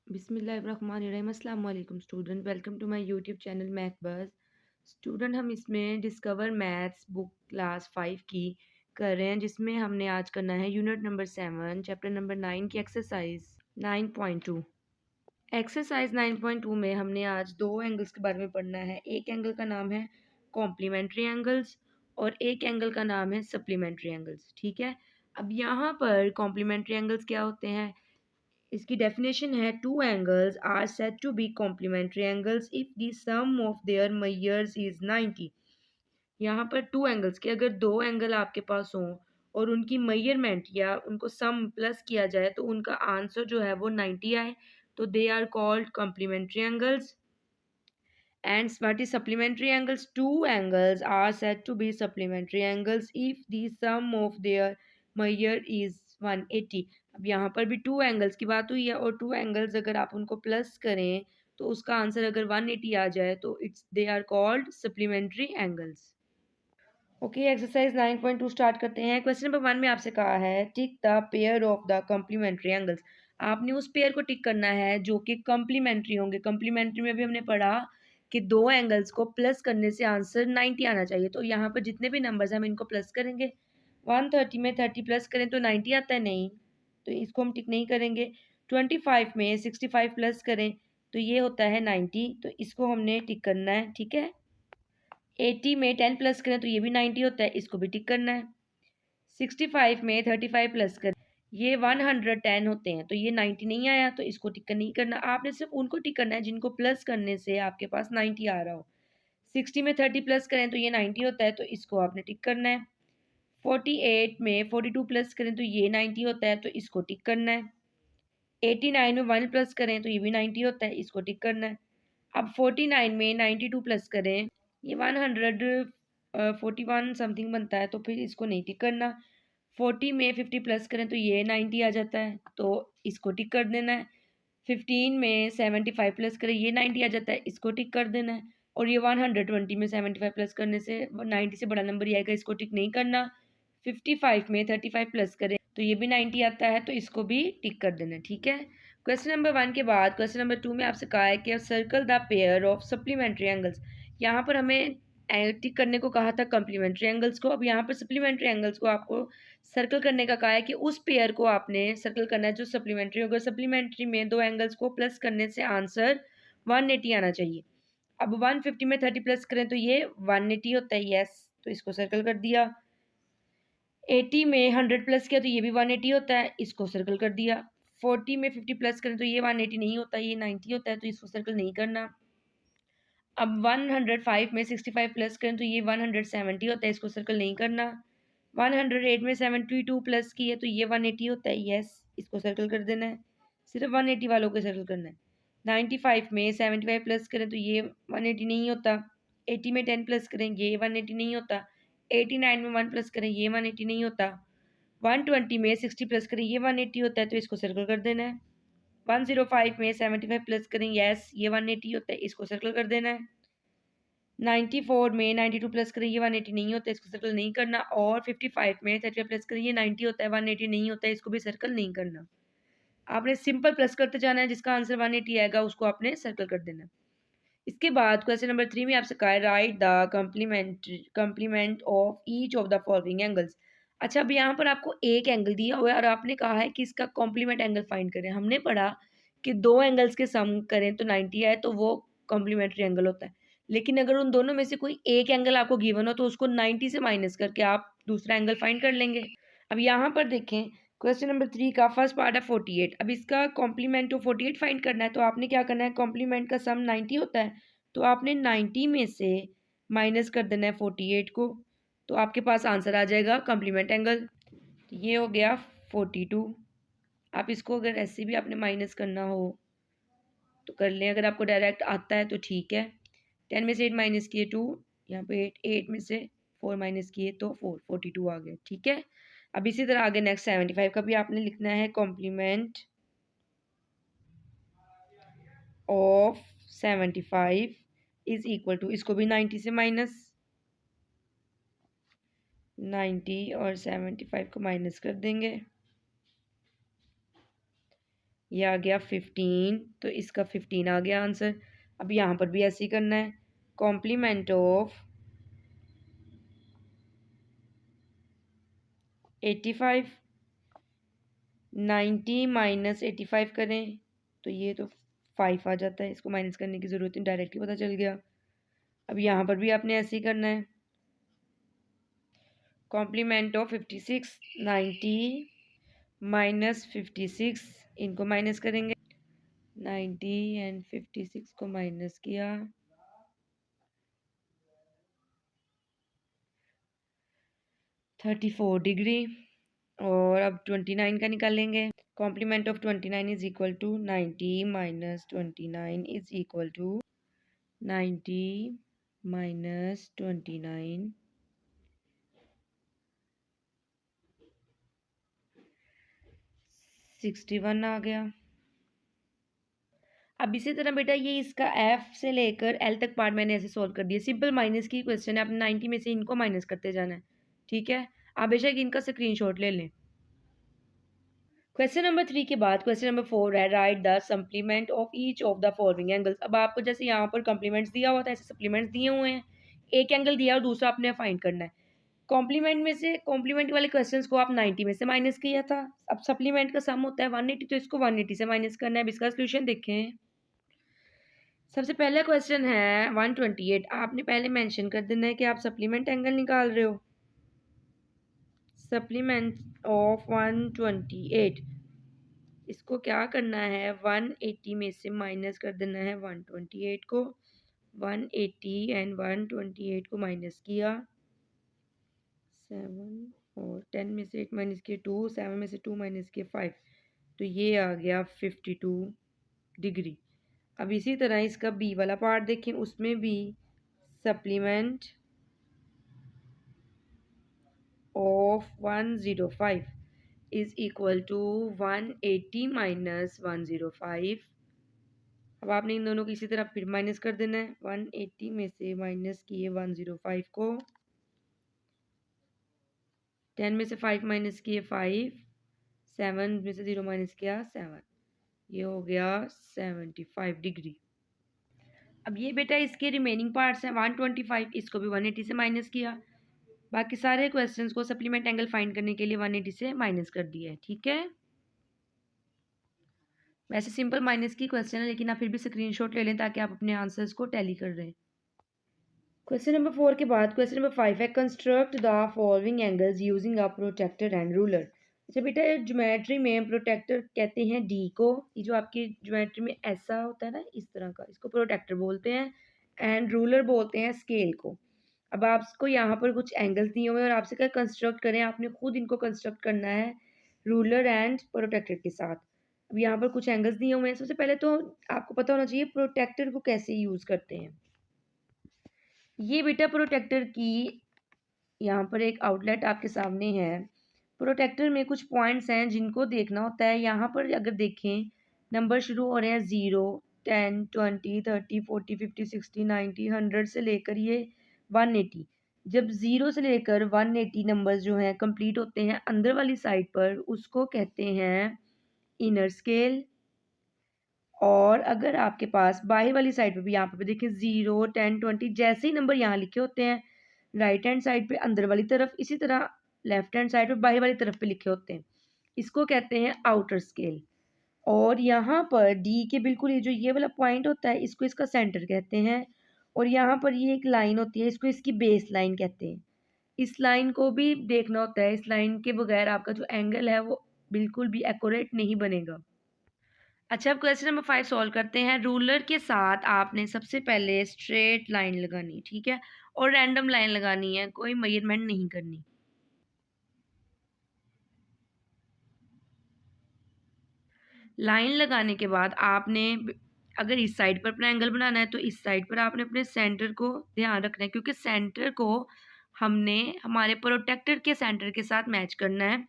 बिस्मिल्लाहिर्रहमानिर्रहीम। अस्सलाम वालेकुम student, welcome to my YouTube channel Math Buzz. Student, हम इसमें डिस्कवर मैथ्स बुक क्लास 5 की कर रहे हैं, जिसमें हमने आज करना है यूनिट नंबर 7 चैप्टर नंबर 9 की एक्सरसाइज 9.2। एक्सरसाइज 9.2 में हमने आज दो एंगल्स के बारे में पढ़ना है। एक एंगल का नाम है कॉम्प्लीमेंट्री एंगल्स और एक एंगल का नाम है सप्लीमेंट्री एंगल्स। ठीक है, अब यहाँ पर कॉम्प्लीमेंट्री एंगल्स क्या होते हैं, इसकी डेफिनेशन है two angles are said to be complementary angles if the sum of their measures is 90। यहाँ पर टू एंगल्स के अगर दो एंगल आपके पास हों और उनकी मेजरमेंट या उनको सम प्लस किया जाए तो उनका आंसर जो है वो 90 आए, तो they are called complementary angles. And what is supplementary angles? Two angles are said to be supplementary angles if the sum of their measure is 180। अब यहाँ पर भी टू एंगल्स की बात हुई है और टू एंगल्स अगर आप उनको प्लस करें तो उसका आंसर अगर 180 आ जाए तो it's they are called supplementary angles. Okay, exercise 9.2 start करते हैं। क्वेश्चन नंबर 1 में आपसे कहा है tick the pair of the complementary angles. आपने उस पेयर को टिक करना है जो कि कॉम्प्लीमेंट्री होंगे। कॉम्प्लीमेंट्री में भी हमने पढ़ा कि दो एंगल्स को प्लस करने से आंसर 90 आना चाहिए, तो यहाँ पर जितने भी नंबर्स हैं हम इनको प्लस करेंगे। 130 में 30 प्लस करें तो 90 आता है, नहीं तो इसको हम टिक नहीं करेंगे। 25 में 65 प्लस करें तो ये होता है 90, तो इसको हमने टिक करना है। ठीक है, 80 में 10 प्लस करें तो ये भी 90 होता है, इसको भी टिक करना है। 65 में 35 प्लस करें, ये 110 होते हैं, तो ये 90 नहीं आया, तो इसको टिक नहीं करना। आपने सिर्फ उनको टिक करना है जिनको प्लस करने से आपके पास 90 आ रहा हो। 60 में 30 प्लस करें तो ये 90 होता है, तो इसको आपने टिक करना है। 48 में 42 प्लस करें तो ये 90 होता है, तो इसको टिक करना है। 89 में 1 प्लस करें तो ये भी 90 होता है, इसको टिक करना है। अब 49 में 92 प्लस करें, ये 141 समथिंग बनता है, तो फिर इसको नहीं टिक करना। 40 में 50 प्लस करें तो ये 90 आ जाता है, तो इसको टिक कर देना है। 15 में 75 प्लस करें, ये 90 आ जाता है, इसको टिक कर देना है। और ये 120 में 75 प्लस करने से 90 से बड़ा नंबर ही आएगा, इसको टिक नहीं करना। 55 में 35 प्लस करें तो ये भी 90 आता है, तो इसको भी टिक कर देना है। ठीक है, क्वेश्चन नंबर 1 के बाद क्वेश्चन नंबर 2 में आपसे कहा है कि circle the pair of supplementary angles. यहाँ पर हमें टिक करने को कहा था कॉम्प्लीमेंट्री एंगल्स को, अब यहाँ पर सप्लीमेंट्री एंगल्स को आपको सर्कल करने का कहा है कि उस पेयर को आपने सर्कल करना है जो सप्लीमेंट्री होगा। सप्लीमेंट्री में दो एंगल्स को प्लस करने से आंसर 180 आना चाहिए। अब 150 में 30 प्लस करें तो ये 180 होता है, यस, तो इसको सर्कल कर दिया। 80 में 100 प्लस किया तो ये भी 180 होता है, इसको सर्कल कर दिया। 40 में 50 प्लस करें तो ये 180 नहीं होता, ये 90 होता है, तो इसको सर्कल नहीं करना। अब 105 में 65 प्लस करें तो ये 170 होता है, इसको सर्कल नहीं करना। 108 में 72 प्लस की है तो ये 180 होता है, यस, इसको सर्कल कर देना है। सिर्फ 180 वालों को सर्कल करना है। 95 में 75 प्लस करें तो ये 180 नहीं होता। 80 में 10 प्लस करें, ये 180 नहीं होता। 89 में 1 प्लस करें, ये 180 नहीं होता। 120 में 60 प्लस करें, ये 180 होता है, तो इसको सर्कल कर देना है। 105 में 75 प्लस करें, यस, ये 180 होता है, इसको सर्कल कर देना है। 94 में 92 प्लस करें, ये 180 नहीं होता है, इसको सर्कल नहीं करना। और 55 में 35 प्लस करें, ये 90 होता है, 180 नहीं होता है, इसको भी सर्कल नहीं करना। आपने सिंपल प्लस करते जाना है, जिसका आंसर 180 आएगा उसको आपने सर्कल कर देना। इसके बाद क्वेश्चन नंबर 3 में आपसे कहा है write the complement of each of the following angles. अच्छा, अब यहाँ पर आपको एक एंगल दिया हुआ है और आपने कहा है कि इसका कॉम्प्लीमेंट एंगल फाइंड करें। हमने पढ़ा कि दो एंगल्स के सम करें तो 90 आए तो वो कॉम्प्लीमेंट्री एंगल होता है, लेकिन अगर उन दोनों में से कोई एक एंगल आपको गिवन हो तो उसको 90 से माइनस करके आप दूसरा एंगल फाइंड कर लेंगे। अब यहाँ पर देखें, क्वेश्चन नंबर 3 का फर्स्ट पार्ट है 48। अब इसका कॉम्प्लीमेंट ऑफ 48 फाइंड करना है, तो आपने क्या करना है, कॉम्प्लीमेंट का सम 90 होता है, तो आपने 90 में से माइनस कर देना है 48 को, तो आपके पास आंसर आ जाएगा कॉम्प्लीमेंट एंगल। ये हो गया 42। आप इसको अगर ऐसे भी आपने माइनस करना हो तो कर लें, अगर आपको डायरेक्ट आता है तो ठीक है। 10 में से 8 माइनस किए 2, यहाँ पे 8 में से 4 माइनस किए तो 42 आ गए। ठीक है, अब इसी तरह आगे नेक्स्ट 75 का भी आपने लिखना है complement of 75 is equal to, इसको भी 90 से माइनस, 90 और 75 को माइनस कर देंगे। ये आ गया 15, तो इसका 15 आ गया आंसर। अब यहाँ पर भी ऐसे ही करना है। कॉम्प्लीमेंट ऑफ 85, 90 माइनस 85 करें तो ये तो 5 आ जाता है, इसको माइनस करने की ज़रूरत नहीं, डायरेक्टली पता चल गया। अब यहाँ पर भी आपने ऐसे ही करना है। कॉम्प्लीमेंट ऑफ 56, 90 माइनस 56, इनको माइनस करेंगे। 90 एंड 56 को माइनस किया, 34 डिग्री। और अब 29 का निकालेंगे। Complement of 29 is equal to 90 minus 29 is equal to 90 minus 29, 61 आ गया। अब इसी तरह बेटा ये इसका एफ से लेकर एल तक पार्ट मैंने ऐसे सॉल्व कर दिया। सिंपल माइनस की क्वेश्चन है, आपने 90 में से इनको माइनस करते जाना है। ठीक है, आप बेशक इनका स्क्रीनशॉट ले लें। क्वेश्चन नंबर 3 के बाद क्वेश्चन नंबर 4 है, write the supplement of each of the following angles. अब आपको जैसे यहाँ पर कॉम्प्लीमेंट्स दिया हुआ था, ऐसे सप्लीमेंट्स दिए हुए हैं। एक एंगल दिया और दूसरा आपने फाइंड करना है। कॉम्प्लीमेंट में से कॉम्प्लीमेंट वाले क्वेश्चंस को आप 90 में से माइनस किया था। अब सप्लीमेंट का सम होता है 180, तो इसको 180 से माइनस करना है। अब इसका सोल्यूशन देखें। सबसे पहला क्वेश्चन है 128। आपने पहले मेंशन कर देना है कि आप सप्लीमेंट एंगल निकाल रहे हो। सप्लीमेंट ऑफ 128, इसको क्या करना है, 180 में से माइनस कर देना है 128 को। 180 एंड 128 को माइनस किया, 7 और 10 में से 8 माइनस किया 2, 7 में से 2 माइनस किया 5, तो ये आ गया 52 डिग्री। अब इसी तरह इसका बी वाला पार्ट देखें, उसमें भी supplement of 105 is equal to 180 minus 105। अब आपने इन दोनों को इसी तरह फिर माइनस कर देना है। 180 में से माइनस किए 105 को, 10 में से 5 माइनस किए 5, 7 में से 0 माइनस किया 7, ये हो गया 75 डिग्री। अब ये बेटा इसके रिमेनिंग पार्ट्स हैं 125, इसको भी 180 से माइनस किया। बाकी सारे क्वेश्चंस को सप्लीमेंट एंगल फाइंड करने के लिए 180 से माइनस कर दिया है। ठीक है, वैसे सिंपल माइनस की क्वेश्चन है, लेकिन आप फिर भी स्क्रीनशॉट ले लें ताकि आप अपने आंसर्स को टैली कर रहे हैं। क्वेश्चन नंबर 4 के बाद क्वेश्चन नंबर 5 है, construct the following angles using a protractor and ruler. अच्छा बेटा, ज्योमेट्री में प्रोटेक्टर कहते हैं डी को। ये जो आपकी ज्योमेट्री में ऐसा होता है ना, इस तरह का, इसको प्रोटेक्टर बोलते हैं। एंड रूलर बोलते हैं स्केल को। अब आपको यहाँ पर कुछ एंगल्स दिए हुए हैं और आपसे क्या कंस्ट्रक्ट करें, आपने खुद इनको कंस्ट्रक्ट करना है रूलर एंड प्रोटेक्टर के साथ। अब यहाँ पर कुछ एंगल्स दिए हुए हैं। सबसे पहले तो आपको पता होना चाहिए प्रोटेक्टर को कैसे यूज़ करते हैं। ये बेटा प्रोटेक्टर की यहाँ पर एक आउटलेट आपके सामने है। प्रोटेक्टर में कुछ पॉइंट्स हैं जिनको देखना होता है। यहाँ पर अगर देखें, नंबर शुरू हो रहे हैं 0, 10, 20, 30, 40, 50, 60, 90, 100 से लेकर ये 180। जब 0 से लेकर 180 नंबर्स जो हैं कंप्लीट होते हैं अंदर वाली साइड पर, उसको कहते हैं इनर स्केल। और अगर आपके पास बाहर वाली साइड पे भी, यहाँ पे देखिए 0, 10, 20 जैसे ही नंबर यहाँ लिखे होते हैं राइट हैंड साइड पे अंदर वाली तरफ, इसी तरह लेफ्ट हैंड साइड पे बाहर वाली तरफ पे लिखे होते हैं, इसको कहते हैं आउटर स्केल। और यहाँ पर डी के बिल्कुल ये जो ये वाला पॉइंट होता है, इसको इसका सेंटर कहते हैं। और यहाँ पर ये एक लाइन होती है, इसको इसकी बेस लाइन कहते हैं। इस लाइन को भी देखना होता है, इस लाइन के बगैर आपका जो एंगल है वो बिल्कुल भी एक्यूरेट नहीं बनेगा। अच्छा, अब क्वेश्चन नंबर 5 सॉल्व करते हैं। रूलर के साथ आपने सबसे पहले स्ट्रेट लाइन लगानी, ठीक है, और रैंडम लाइन लगानी है, कोई मेजरमेंट नहीं करनी। लाइन लगाने के बाद आपने अगर इस साइड पर अपना एंगल बनाना है तो इस साइड पर आपने अपने सेंटर को ध्यान रखना है, क्योंकि सेंटर को हमने हमारे प्रोटेक्टर के सेंटर के साथ मैच करना है।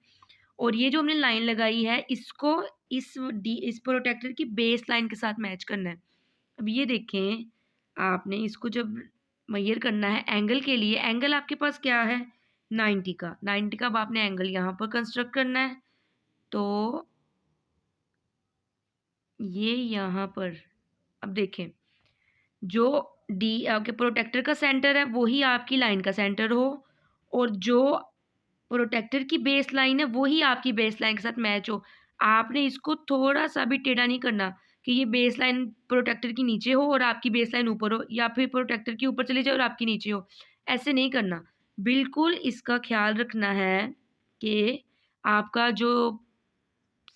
और ये जो हमने लाइन लगाई है इसको इस प्रोटेक्टर की बेस लाइन के साथ मैच करना है। अब ये देखें, आपने इसको जब मेजर करना है एंगल के लिए, एंगल आपके पास क्या है 90 का। 90 का अब आपने एंगल यहाँ पर कंस्ट्रक्ट करना है। तो ये यहाँ पर अब देखें, जो डी आपके प्रोटेक्टर का सेंटर है वही आपकी लाइन का सेंटर हो, और जो प्रोटेक्टर की बेस लाइन है वही आपकी बेस लाइन के साथ मैच हो। आपने इसको थोड़ा सा भी टेढ़ा नहीं करना कि ये बेस लाइन प्रोटेक्टर की नीचे हो और आपकी बेस लाइन ऊपर हो, या फिर प्रोटेक्टर के ऊपर चले जाए और आपकी नीचे हो। ऐसे नहीं करना। बिल्कुल इसका ख्याल रखना है कि आपका जो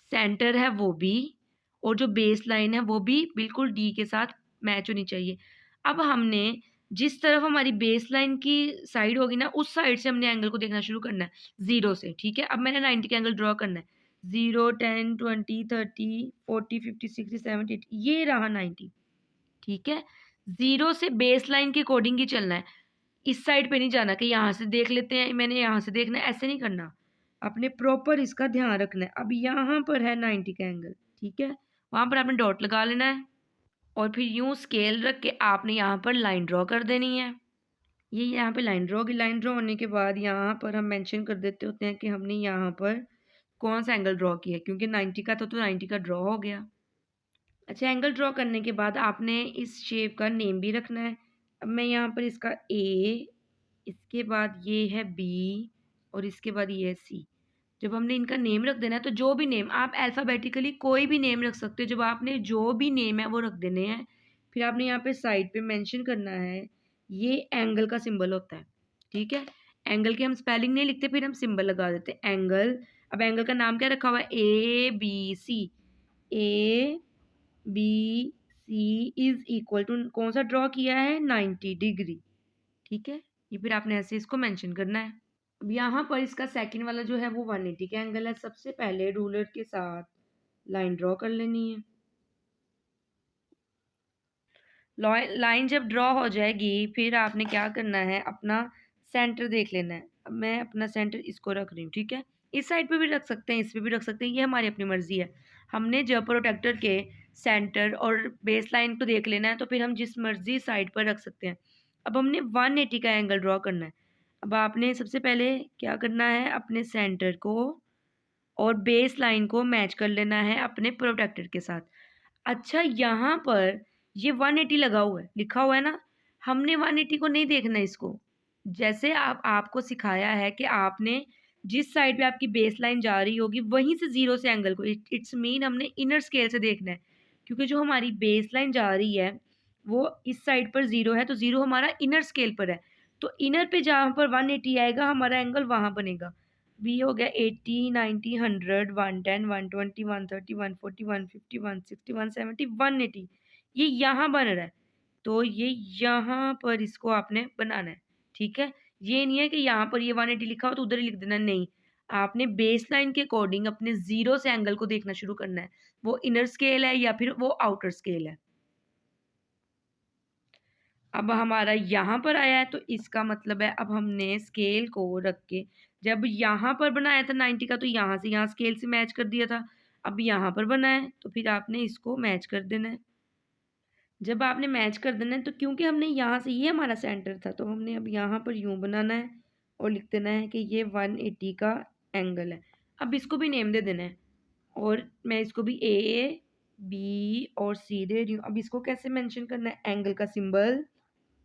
सेंटर है वो भी, और जो बेस लाइन है वो भी बिल्कुल डी के साथ मैच होनी चाहिए। अब हमने जिस तरफ हमारी बेस लाइन की साइड होगी ना, उस साइड से हमने एंगल को देखना शुरू करना है 0 से, ठीक है। अब मैंने 90 का एंगल ड्रॉ करना है। 0, 10, 20, 30, 40, 50, 60, 70, 80, ये रहा 90, ठीक है। 0 से बेस लाइन के अकॉर्डिंग ही चलना है। इस साइड पे नहीं जाना कि यहाँ से देख लेते हैं, मैंने यहाँ से देखना है, ऐसे नहीं करना। आपने प्रॉपर इसका ध्यान रखना है। अब यहाँ पर है 90 का एंगल, ठीक है। वहाँ पर आपने डॉट लगा लेना है और फिर यूं स्केल रख के आपने यहाँ पर लाइन ड्रॉ कर देनी है। ये यहाँ पे लाइन ड्रॉ की, लाइन ड्रॉ होने के बाद यहाँ पर हम मेंशन कर देते होते हैं कि हमने यहाँ पर कौन सा एंगल ड्रॉ किया है, क्योंकि 90 का तो 90 का ड्रॉ हो गया। अच्छा, एंगल ड्रॉ करने के बाद आपने इस शेप का नेम भी रखना है। अब मैं यहाँ पर इसका ए, इसके बाद ये है बी, और इसके बाद ये है सी। जब हमने इनका नेम रख देना है तो जो भी नेम आप अल्फ़ाबेटिकली कोई भी नेम रख सकते हो। जब आपने जो भी नेम है वो रख देने हैं, फिर आपने यहाँ पे साइड पे मेंशन करना है, ये एंगल का सिंबल होता है, ठीक है। एंगल की हम स्पेलिंग नहीं लिखते, फिर हम सिंबल लगा देते हैं एंगल। अब एंगल का नाम क्या रखा हुआ है, A B C. A B C is equal to कौन सा ड्रॉ किया है, 90 डिग्री, ठीक है। ये फिर आपने ऐसे इसको मेंशन करना है। अब यहाँ पर इसका सेकंड वाला जो है वो 180 का एंगल है। सबसे पहले रूलर के साथ लाइन ड्रॉ कर लेनी है। लाइन जब ड्रॉ हो जाएगी फिर आपने क्या करना है, अपना सेंटर देख लेना है। अब मैं अपना सेंटर इसको रख रही हूँ, ठीक है। इस साइड पे भी रख सकते हैं, इस पे भी रख सकते हैं, ये हमारी अपनी मर्जी है। हमने जब प्रोटेक्टर के सेंटर और बेस लाइन को देख लेना है तो फिर हम जिस मर्जी साइड पर रख सकते हैं। अब हमने 180 का एंगल ड्रॉ करना है। अब आपने सबसे पहले क्या करना है, अपने सेंटर को और बेस लाइन को मैच कर लेना है अपने प्रोटेक्टर के साथ। अच्छा, यहाँ पर ये 180 लगा हुआ है, लिखा हुआ है ना, हमने 180 को नहीं देखना है इसको। जैसे आपको सिखाया है कि आपने जिस साइड पे आपकी बेस लाइन जा रही होगी वहीं से 0 से एंगल को, इट्स मीन हमने इनर स्केल से देखना है। क्योंकि जो हमारी बेस लाइन जा रही है वो इस साइड पर 0 है, तो 0 हमारा इनर स्केल पर है। तो इनर पे जहाँ पर 180 आएगा हमारा एंगल वहाँ बनेगा। बी हो गया 80, 90, 100, 110, 120, 130, 140, 150, 160, 170, 180, ये यहाँ बन रहा है। तो ये यहाँ पर इसको आपने बनाना है, ठीक है। ये नहीं है कि यहाँ पर ये 180 लिखा हो तो उधर ही लिख देना, नहीं। आपने बेस लाइन के अकॉर्डिंग अपने 0 से एंगल को देखना शुरू करना है, वो इनर स्केल है या फिर वो आउटर स्केल है। अब हमारा यहाँ पर आया है तो इसका मतलब है अब हमने स्केल को रख के, जब यहाँ पर बनाया था 90 का तो यहाँ से यहाँ स्केल से मैच कर दिया था। अब यहाँ पर बना है तो फिर आपने इसको मैच कर देना है। जब आपने मैच कर देना है तो क्योंकि हमने यहाँ से, ये हमारा सेंटर था, तो हमने अब यहाँ पर यूँ बनाना है और लिख देना है कि ये 180 का एंगल है। अब इसको भी नेम दे देना है, और मैं इसको भी ए बी और सी दे रही हूँ। अब इसको कैसे मेंशन करना है, एंगल का symbol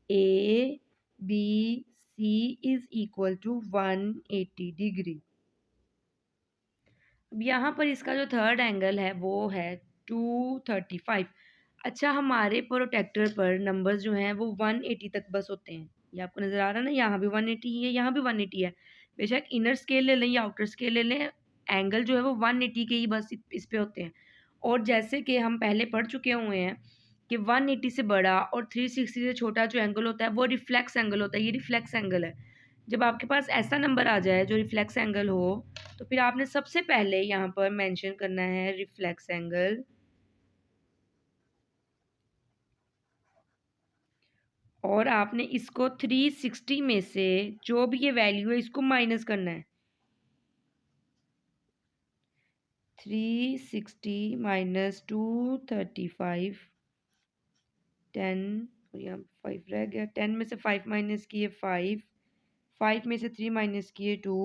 A B C is equal to 180 degree. अब यहाँ पर इसका जो थर्ड एंगल है वो है 235। अच्छा, हमारे प्रोटेक्टर पर नंबर्स जो हैं वो 180 तक बस होते हैं। ये आपको नज़र आ रहा है ना, यहाँ भी 180 ही है, यहाँ भी 180 है। बेशक इनर स्केल ले लें या आउटर स्केल ले लें, एंगल जो है वो 180 के ही बस इस पे होते हैं। और जैसे कि हम पहले पढ़ चुके हुए हैं कि 180 से बड़ा और 360 से छोटा जो एंगल होता है वो रिफ्लेक्स एंगल होता है। ये रिफ्लेक्स एंगल है। जब आपके पास ऐसा नंबर आ जाए जो रिफ्लेक्स एंगल हो, तो फिर आपने सबसे पहले यहाँ पर मेंशन करना है रिफ्लेक्स एंगल, और आपने इसको 360 में से जो भी ये वैल्यू है इसको माइनस करना है। 360 माइनस 235, 10, और यहाँ 5 रह गया। 10 में से 5 माइनस किए 5, 5 में से 3 माइनस किए 2,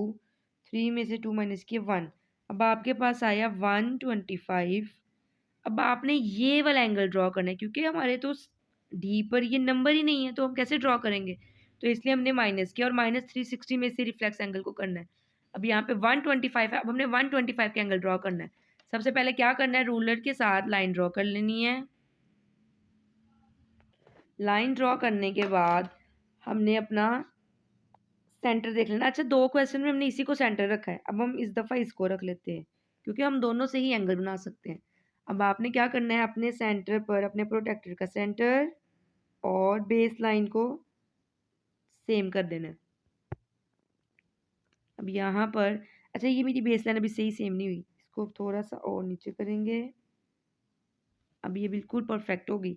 3 में से 2 माइनस किए 1। अब आपके पास आया 125 अब आपने ये वाला एंगल ड्रॉ करना है, क्योंकि हमारे तो डी पर ये नंबर ही नहीं है, तो हम कैसे ड्रॉ करेंगे? तो इसलिए हमने माइनस किया और -360 में से रिफ्लेक्स एंगल को करना है। अब यहाँ पे 125 है, अब हमने 125 का एंगल ड्रॉ करना है। सबसे पहले क्या करना है, रूलर के साथ लाइन ड्रॉ कर लेनी है। लाइन ड्रॉ करने के बाद हमने अपना सेंटर देख लेना। अच्छा, 2 क्वेश्चन में हमने इसी को सेंटर रखा है, अब हम इस दफ़ा इसको रख लेते हैं, क्योंकि हम दोनों से ही एंगल बना सकते हैं। अब आपने क्या करना है, अपने सेंटर पर अपने प्रोटेक्टर का सेंटर और बेस लाइन को सेम कर देना है। अब यहाँ पर अच्छा, ये मेरी बेस लाइन अभी सही सेम नहीं हुई, इसको थोड़ा सा और नीचे करेंगे। अब ये बिल्कुल परफेक्ट होगी।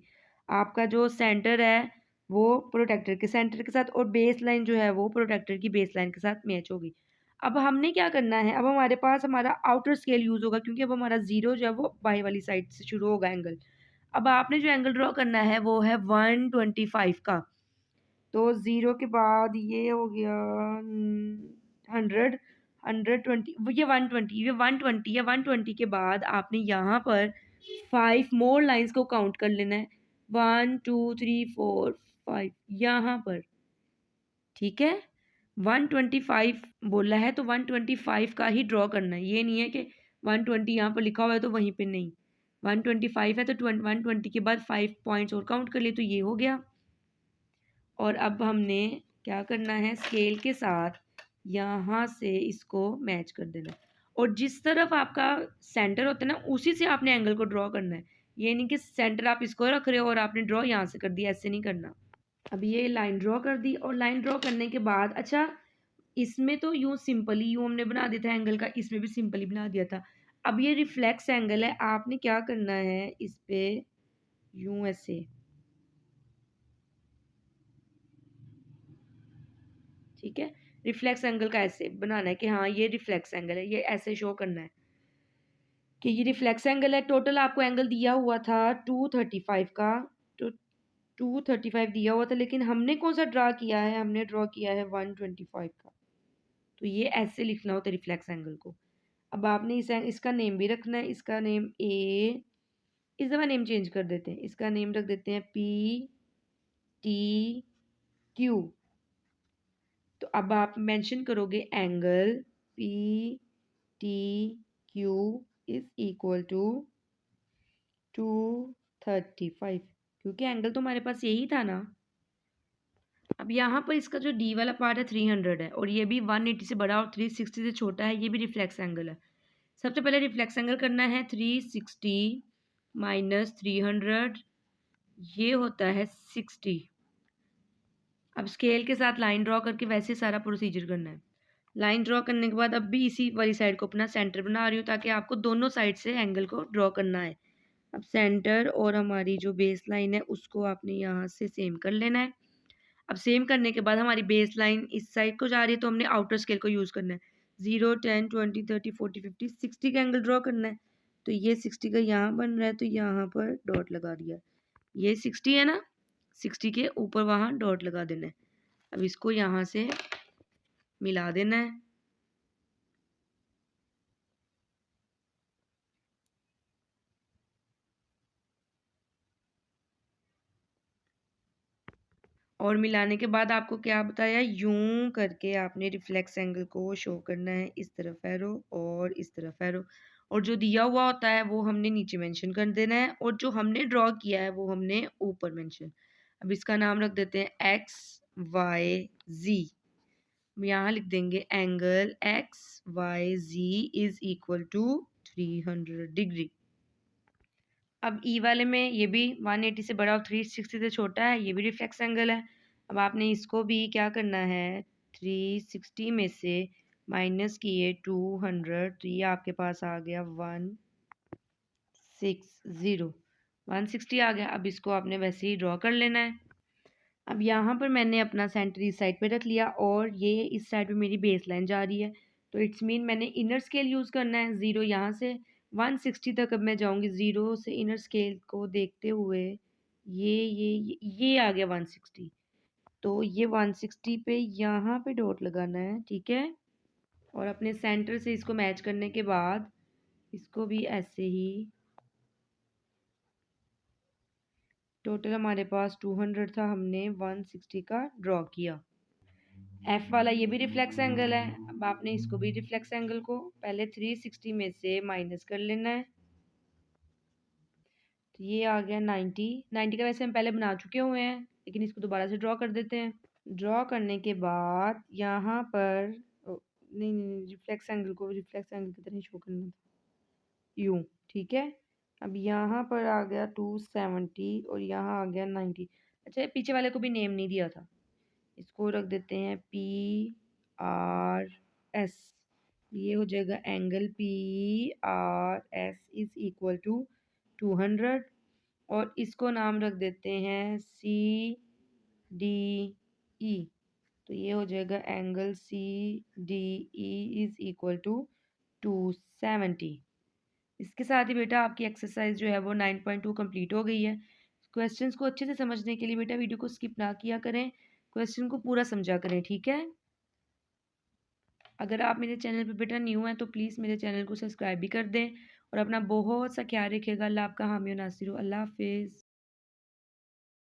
आपका जो सेंटर है वो प्रोटेक्टर के सेंटर के साथ और बेस लाइन जो है वो प्रोटेक्टर की बेस लाइन के साथ मैच होगी। अब हमने क्या करना है, अब हमारे पास हमारा आउटर स्केल यूज़ होगा, क्योंकि अब हमारा ज़ीरो जो है वो बाई वाली साइड से शुरू होगा एंगल। अब आपने जो एंगल ड्रॉ करना है वो है 125 का। तो ज़ीरो के बाद ये हो गया 100, 120, ये 120, ये 120 है। 120 के बाद आपने यहाँ पर 5 मोर लाइन्स को काउंट कर लेना है, 1 2 3 4 5 यहाँ पर, ठीक है। 125 बोला है तो 125 का ही ड्रॉ करना है, ये नहीं है कि 120 यहाँ पर लिखा हुआ है तो वहीं पे नहीं। 125 है तो 120 के बाद 5 पॉइंट्स और काउंट कर लिए, तो ये हो गया। और अब हमने क्या करना है, स्केल के साथ यहाँ से इसको मैच कर देना है, और जिस तरफ आपका सेंटर होता है ना उसी से आपने एंगल को ड्रॉ करना है। ये नहीं कि सेंटर आप इसको रख रहे हो और आपने ड्रॉ यहाँ से कर दिया, ऐसे नहीं करना। अब ये लाइन ड्रॉ कर दी, और लाइन ड्रॉ करने के बाद अच्छा, इसमें तो यूँ सिंपली यूँ हमने बना दिया था एंगल का, इसमें भी सिंपली बना दिया था। अब ये रिफ्लेक्स एंगल है, आपने क्या करना है, इस पे यूँ ऐसे, ठीक है। रिफ्लेक्स एंगल का ऐसे बनाना है कि हाँ ये रिफ्लेक्स एंगल है, ये ऐसे शो करना है कि ये रिफ्लेक्स एंगल है। टोटल आपको एंगल दिया हुआ था 235 का, तो 235 दिया हुआ था, लेकिन हमने कौन सा ड्रा किया है, हमने ड्रॉ किया है 125 का। तो ये ऐसे लिखना होता है रिफ्लेक्स एंगल को। अब आपने इसका नेम भी रखना है, इसका नेम ए, इस दफ़ा नेम चेंज कर देते हैं, इसका नेम रख देते हैं पी टी क्यू। तो अब आप मेंशन करोगे angle P T Q is equal to 235, क्योंकि एंगल तो हमारे पास यही था ना। अब यहाँ पर इसका जो डी वाला पार्ट है 300 है, और ये भी 180 से बड़ा और 360 से छोटा है, ये भी रिफ्लेक्स एंगल है। सबसे पहले रिफ्लेक्स एंगल करना है 360 माइनस 300, ये होता है 60। अब स्केल के साथ लाइन ड्रॉ करके वैसे सारा प्रोसीजर करना है। लाइन ड्रॉ करने के बाद अब भी इसी वाली साइड को अपना सेंटर बना रही हूँ, ताकि आपको दोनों साइड से एंगल को ड्रॉ करना है। अब सेंटर और हमारी जो बेस लाइन है उसको आपने यहाँ से सेम कर लेना है। अब सेम करने के बाद हमारी बेस लाइन इस साइड को जा रही है, तो हमने आउटर स्केल को यूज़ करना है। 0 10 20 30 40 50 60 का एंगल ड्रॉ करना है। तो ये 60 का यहाँ बन रहा है, तो यहाँ पर डॉट लगा दिया। ये 60 है ना, 60 के ऊपर वहाँ डॉट लगा देना है। अब इसको यहाँ से मिला देना है। और मिलाने के बाद आपको क्या बताया, यूं करके आपने रिफ्लेक्स एंगल को शो करना है, इस तरफ एरो और इस तरफ एरो, और जो दिया हुआ होता है वो हमने नीचे मेंशन कर देना है, और जो हमने ड्रॉ किया है वो हमने ऊपर मेंशन। अब इसका नाम रख देते हैं एक्स वाई जी। यहाँ लिख देंगे angle X Y Z is equal to 300 degree. अब ई वाले में ये भी 180 से बड़ा और 360 से छोटा है, ये भी रिफ्लेक्स एंगल है। अब आपने इसको भी क्या करना है, 360 में से माइनस किए 200, तो ये आपके पास आ गया 160, 160 आ गया। अब इसको आपने वैसे ही ड्रॉ कर लेना है। अब यहाँ पर मैंने अपना सेंटर इस साइड पे रख लिया, और ये इस साइड पे मेरी बेस लाइन जा रही है, तो इट्स मीन मैंने इनर स्केल यूज़ करना है। ज़ीरो यहाँ से 160 तक अब मैं जाऊँगी, ज़ीरो से इनर स्केल को देखते हुए ये आ गया 160। तो ये 160 पे यहाँ पे डॉट लगाना है, ठीक है। और अपने सेंटर से इसको मैच करने के बाद इसको भी ऐसे ही टोटल हमारे पास 200 था, हमने 160 का ड्रॉ किया। एफ वाला ये भी रिफ्लेक्स एंगल है। अब आपने इसको भी रिफ्लेक्स एंगल को पहले 360 में से माइनस कर लेना है। तो ये आ गया 90 का वैसे हम पहले बना चुके हुए हैं, लेकिन इसको दोबारा से ड्रॉ कर देते हैं। ड्रॉ करने के बाद यहाँ पर नहीं, रिफ्लेक्स एंगल को रिफ्लेक्स एंगल की तरह शो करना था, यूँ, ठीक है। अब यहाँ पर आ गया 270 और यहाँ आ गया 90। अच्छा, पीछे वाले को भी नेम नहीं दिया था, इसको रख देते हैं PRS। ये हो जाएगा angle PRS is equal to 200 और इसको नाम रख देते हैं CDE। तो ये हो जाएगा angle CDE is equal to 270। इसके साथ ही बेटा आपकी एक्सरसाइज जो है वो 9.2 कंप्लीट हो गई है। क्वेश्चंस को अच्छे से समझने के लिए बेटा वीडियो को स्किप ना किया करें, क्वेश्चन को पूरा समझा करें, ठीक है। अगर आप मेरे चैनल पे बेटा न्यू हैं तो प्लीज़ मेरे चैनल को सब्सक्राइब भी कर दें और अपना बहुत सा ख्याल रखिएगा। अल्लाह आपका हामी और नासिर हो। अल्लाह हाफिज़।